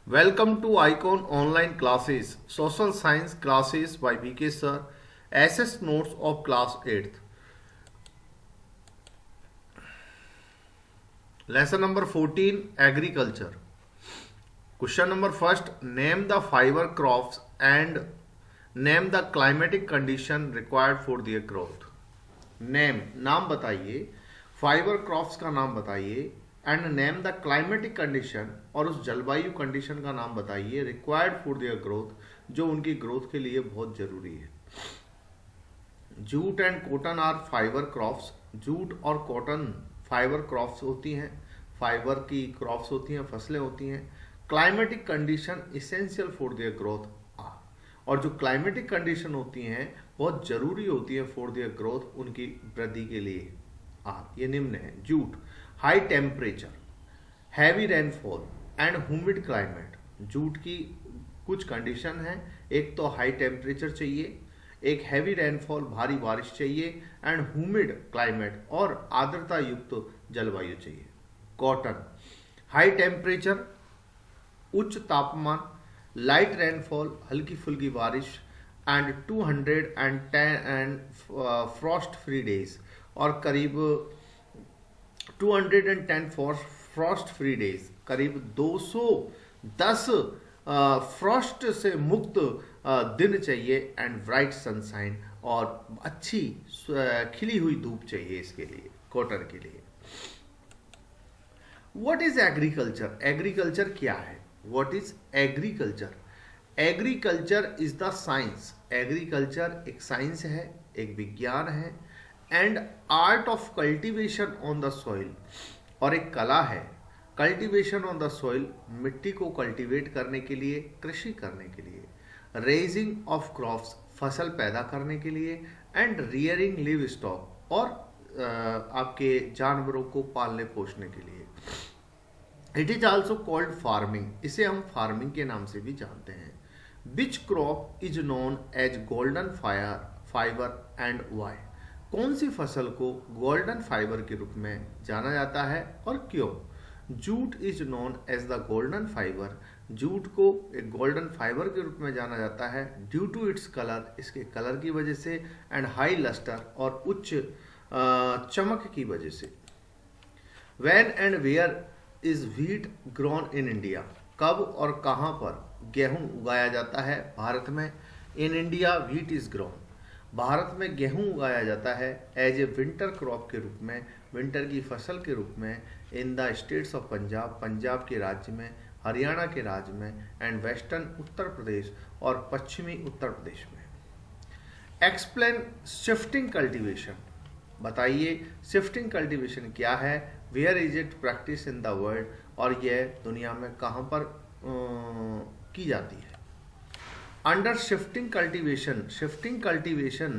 Welcome to Icon Online Classes, Social Science Classes by VK Sir, SS Notes of Class 8th. Lesson number 14, Agriculture. Question number first, name the fiber crops and name the climatic condition required for their growth. Name, नाम बताइए, fibre crops का नाम बताइए and name the climatic condition और उस जलवायु condition का नाम बताइए रिक्वायर्ड फॉर देयर ग्रोथ जो उनकी ग्रोथ के लिए बहुत जरूरी है। Jute and cotton are fibre crops. Jute और कॉटन फाइबर क्रॉप्स होती हैं, फाइबर की क्रॉप्स होती हैं, फसलें होती हैं। Climatic condition essential for their growth are, और जो क्लाइमेटिक कंडीशन होती हैं बहुत जरूरी होती है फॉर देयर ग्रोथ, उनकी वृद्धि के लिए आर। ये निम्न है। Jute, high temperature, heavy rainfall and humid climate. Jute की कुछ कंडीशन है, एक तो हाई टेम्परेचर चाहिए, एक हैवी रेनफॉल भारी बारिश चाहिए एंड ह्यूमिड क्लाइमेट और आर्द्रता युक्त जलवायु चाहिए। कॉटन, हाई टेम्परेचर उच्च तापमान, लाइट रेनफॉल हल्की फुल्की बारिश and 210 and Frost free days, और करीब 210 फ्रॉस्ट फ्री डेज, करीब 210 फ्रॉस्ट से मुक्त दिन चाहिए एंड ब्राइट सनशाइन, और अच्छी खिली हुई धूप चाहिए इसके लिए, कॉटन के लिए। What is agriculture? एग्रीकल्चर क्या है? What is agriculture? Agriculture is the science. Agriculture एक साइंस है, एक विज्ञान है and art of cultivation on the soil, और एक कला है कल्टीवेशन ऑन द सॉइल, मिट्टी को कल्टीवेट करने के लिए, कृषि करने के लिए। रेजिंग ऑफ क्रॉप्स, फसल पैदा करने के लिए एंड रियरिंग लिव स्टॉक, और आपके जानवरों को पालने पोषने के लिए। It is also called farming, इसे हम फार्मिंग के नाम से भी जानते हैं। Which crop is known as golden fibre and why? कौन सी फसल को गोल्डन फाइबर के रूप में जाना जाता है और क्यों? Jute is known as the golden fibre, jute को एक गोल्डन फाइबर के रूप में जाना जाता है ड्यू टू इट्स कलर, इसके कलर की वजह से, एंड हाई लस्टर, और उच्च चमक की वजह से। When and where is wheat grown in India? कब और कहाँ पर गेहूं उगाया जाता है भारत में? In India wheat is grown, Bharat में गेहूं उगाया जाता है एज ए विंटर क्रॉप के रूप में, विंटर की फसल के रूप में, in the states of Punjab, Punjab के राज्य में, हरियाणा के राज्य में, एंड वेस्टर्न उत्तर प्रदेश और पश्चिमी उत्तर प्रदेश में। एक्सप्लेन शिफ्टिंग कल्टीवेशन, बताइए शिफ्टिंग कल्टीवेशन क्या है, where is it practice in the world, और यह दुनिया में कहाँ पर की जाती है। Under shifting cultivation, shifting cultivation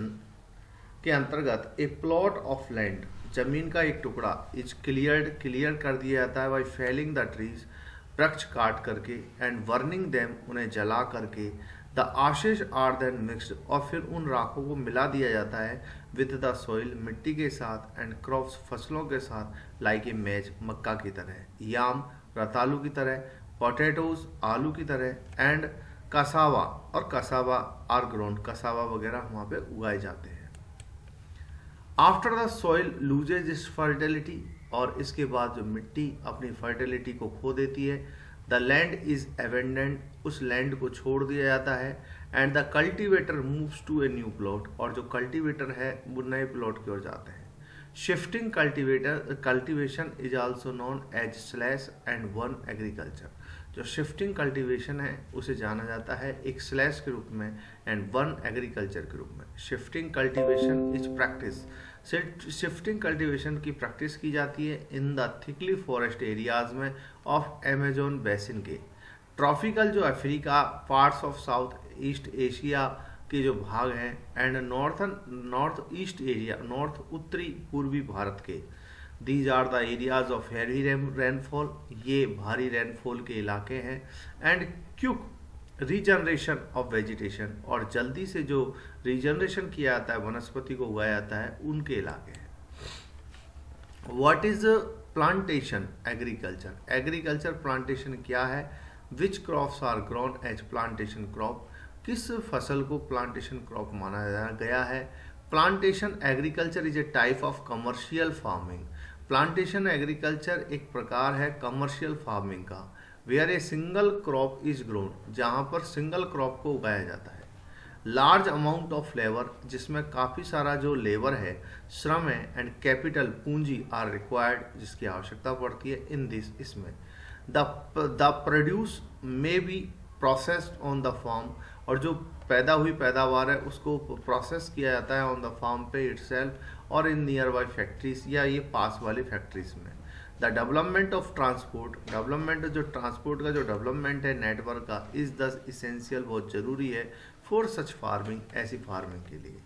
के अंतर्गत ए प्लॉट ऑफ लैंड, जमीन का एक टुकड़ा, इज क्लियर कर दिया जाता है बाई फेलिंग द ट्रीज, वृक्ष काट करके, एंड बर्निंग देम, उन्हें जला करके, द आशेज आर देन मिक्सड, और फिर उन राखों को मिला दिया जाता है विद द सॉइल, मिट्टी के साथ, एंड क्रॉप्स, फसलों के साथ, लाइक ए मेज, मक्का की तरह, याम, रतालू की तरह, पोटैटोज, आलू की तरह, एंड कसावा, और कसावा आर ग्रोन, कसावा वगैरह वहाँ पे उगाए जाते हैं। After the soil loses it's fertility, और इसके बाद जो मिट्टी अपनी फर्टिलिटी को खो देती है, द लैंड इज एबेंडेंड, उस लैंड को छोड़ दिया जाता है, and the cultivator moves to a new plot, और जो कल्टीवेटर है वो नए प्लॉट की ओर जाते हैं। Shifting cultivation is also known as slash and वन एग्रीकल्चर, जो शिफ्टिंग कल्टीवेशन है उसे जाना जाता है एक स्लैश के रूप में एंड वन एग्रीकल्चर के रूप में। Shifting cultivation is practice, shifting cultivation की प्रैक्टिस की जाती है in the thickly forest areas में ऑफ अमेजोन बेसिन के, ट्रॉपिकल जो Africa, parts of south east Asia के जो भाग हैं, and north east area, north उत्तरी पूर्वी भारत के। These are the areas of heavy rainfall, ये भारी रेनफॉल के इलाके हैं, and quick regeneration of vegetation, और जल्दी से जो रीजनरेशन किया जाता है, वनस्पति को उगाया जाता है, उनके इलाके हैं। What is plantation agriculture? Agriculture plantation क्या है? Which crops are grown as plantation crop, किस फसल को प्लांटेशन क्रॉप माना गया है। Plantation agriculture is a type of commercial farming, plantation agriculture एक प्रकार है कमर्शियल फार्मिंग का, where a single crop is grown, जहाँ पर सिंगल क्रॉप को उगाया जाता है। लार्ज अमाउंट ऑफ लेबर, जिसमें काफ़ी सारा जो लेबर है, श्रम है, एंड कैपिटल पूंजी आर रिक्वायर्ड, जिसकी आवश्यकता पड़ती है इन दिस, इसमें। The produce may be processed on the farm, और जो पैदा हुई पैदावार है उसको प्रोसेस किया जाता है ऑन द फार्म पे इटसेल्फ और इन नियर बाई फैक्ट्रीज या ये पास वाली फैक्ट्रीज में। The development of transport, development जो ट्रांसपोर्ट का जो डेवलपमेंट है नेटवर्क का, इज द इसेंशियल, बहुत जरूरी है फॉर सच फार्मिंग, ऐसी फार्मिंग के लिए।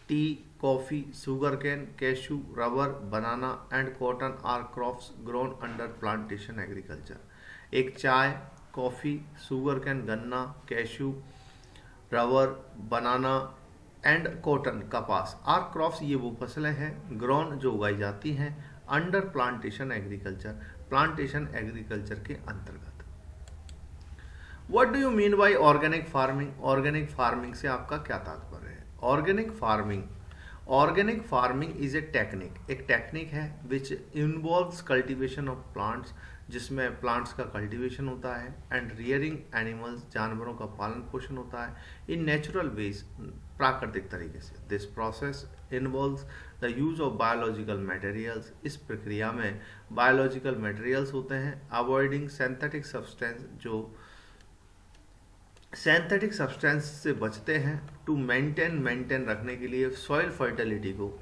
Tea, coffee, sugar cane, cashew, rubber, banana and cotton are crops grown under plantation agriculture. एक चाय, कॉफ़ी, शुगर कैन गन्ना, cashew, rubber, banana and cotton कपास आर क्रॉप्स, ये वो फसलें हैं ग्रोन जो उगाई जाती हैं under plantation agriculture, plantation agriculture के अंतर्गत। What do you mean by organic farming, organic farming से आपका क्या तात्पर्य है। Organic farming, organic farming is a technique, एक टेक्निक है which involves cultivation of plants, जिसमें प्लांट्स का कल्टीवेशन होता है, एंड रियरिंग एनिमल्स, जानवरों का पालन पोषण होता है, इन नेचुरल वेज, प्राकृतिक तरीके से। This process involves the use of biological materials, इस प्रक्रिया में बायोलॉजिकल मटेरियल्स होते हैं, अवॉइडिंग सिंथेटिक सब्सटेंस, जो सिंथेटिक सब्सटेंस से बचते हैं, टू मेंटेन रखने के लिए सॉइल फर्टिलिटी को,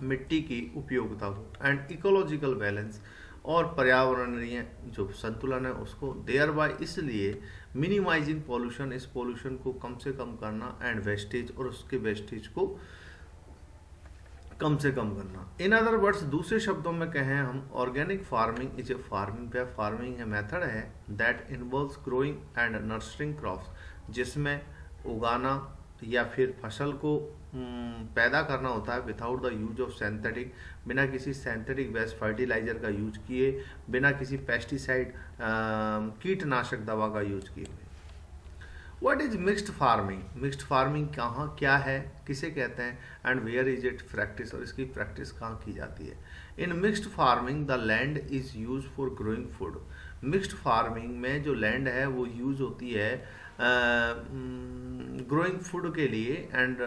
मिट्टी की उपयोगिता को, एंड इकोलॉजिकल बैलेंस, और पर्यावरणीय जो संतुलन है उसको, देयर बाय, इसलिए मिनिमाइजिंग पॉल्यूशन, इस पॉल्यूशन को कम से कम करना, एंड वेस्टेज, और उसके वेस्टेज को कम से कम करना। इन अदर वर्ड्स, दूसरे शब्दों में कहें हम, organic farming is a farming है मेथड है that involves growing and nursing crops, जिसमें उगाना या फिर फसल को पैदा करना होता है without the use of synthetic, बिना किसी सिंथेटिक वेस्ट फर्टिलाइजर का यूज किए, बिना किसी पेस्टिसाइड कीटनाशक दवा का यूज किए हुए। What is mixed farming, mixed farming कहाँ क्या है, किसे कहते हैं, and where is it practice, और इसकी प्रैक्टिस कहाँ की जाती है। In mixed farming the land is use for growing food, mixed farming में जो लैंड है वो यूज होती है ग्रोइंग फूड के लिए, एंड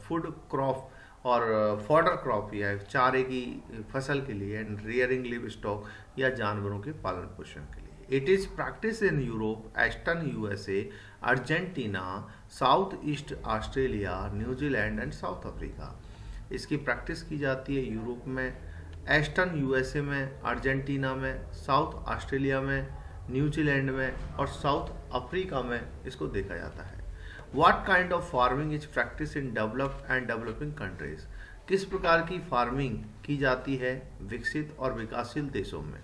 फूड क्रॉप और फॉडर क्रॉप या चारे की फसल के लिए, एंड रियरिंग लिव स्टॉक या जानवरों के पालन पोषण के लिए। It is practice in Europe, eastern USA, Argentina, south east Australia, New Zealand and south Africa. इसकी प्रैक्टिस की जाती है यूरोप में, ईस्टर्न यूएसए में, अर्जेंटीना में, साउथ ऑस्ट्रेलिया में, न्यूजीलैंड में और साउथ अफ्रीका में इसको देखा जाता है। What kind of farming is practice in developed and developing countries, किस प्रकार की फार्मिंग की जाती है विकसित और विकासशील देशों में।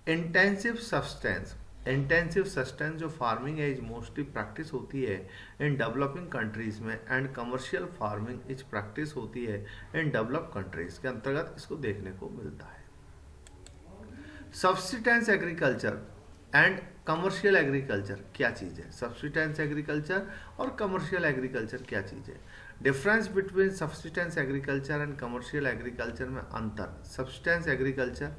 इंटेंसिव सब्सटेंस, इंटेंसिव सस्टेंस जो फार्मिंग है इज मोस्टली प्रैक्टिस होती है इन डेवलपिंग कंट्रीज में, and commercial farming is practice होती है इन डेवलप्ड कंट्रीज के अंतर्गत इसको देखने को मिलता है। Subsistence agriculture and commercial agriculture क्या चीज़ है, सब्सिस्टेंस एग्रीकल्चर और कमर्शियल एग्रीकल्चर क्या चीज़ है। Difference between subsistence agriculture and commercial agriculture में अंतर। Subsistence agriculture,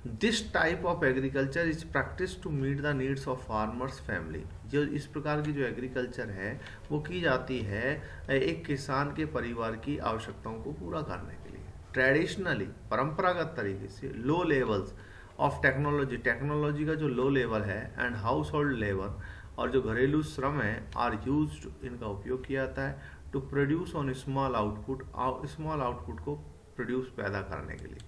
this type of agriculture is practice to meet the needs of farmers family, जो इस प्रकार की जो एग्रीकल्चर है वो की जाती है एक किसान के परिवार की आवश्यकताओं को पूरा करने के लिए। ट्रेडिशनली, परंपरागत तरीके से, low levels of technology, technology का जो लो लेवल है, एंड हाउस होल्ड लेबर और जो घरेलू श्रम है, आर यूज्ड, इनका उपयोग किया जाता है to produce on small output, small output को प्रोड्यूस पैदा करने के लिए।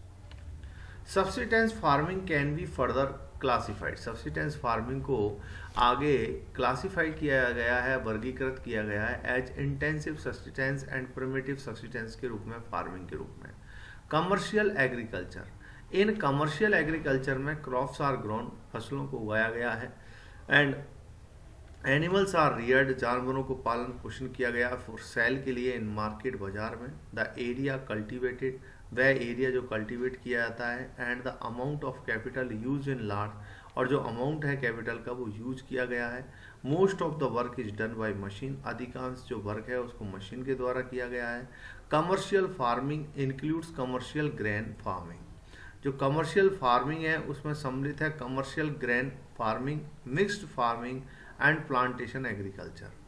Subsistence farming can be further classified, subsistence farming को आगे क्लासिफाई किया गया है, वर्गीकृत किया गया है as intensive subsistence and primitive subsistence के रूप में, फार्मिंग के रूप में। Commercial agriculture, in commercial agriculture में क्रॉप्स आर ग्रोन, फसलों को उगाया गया है, एंड एनिमल्स आर रियर्ड, जानवरों को पालन पोषण किया गया फॉर सेल के लिए इन मार्केट, बाजार में। द एरिया कल्टिवेटेड, वह एरिया जो कल्टीवेट किया जाता है, and the amount of capital use in large, और जो अमाउंट है कैपिटल का वो यूज किया गया है। Most of the work is done by machine, अधिकांश जो वर्क है उसको मशीन के द्वारा किया गया है। Commercial farming includes commercial grain farming, जो कमर्शियल फार्मिंग है उसमें सम्मिलित है commercial grain farming, mixed farming and plantation agriculture.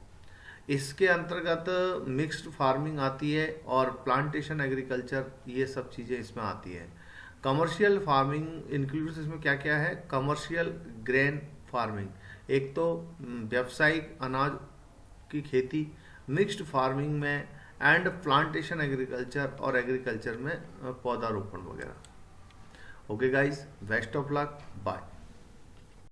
इसके अंतर्गत मिक्स्ड फार्मिंग आती है और प्लांटेशन एग्रीकल्चर, ये सब चीज़ें इसमें आती है। कमर्शियल फार्मिंग इंक्लूड्स इसमें क्या क्या है, कमर्शियल ग्रेन फार्मिंग, एक तो व्यावसायिक अनाज की खेती, मिक्स्ड फार्मिंग में, एंड प्लांटेशन एग्रीकल्चर और एग्रीकल्चर में पौधारोपण वगैरह। Okay guys, best of luck, bye.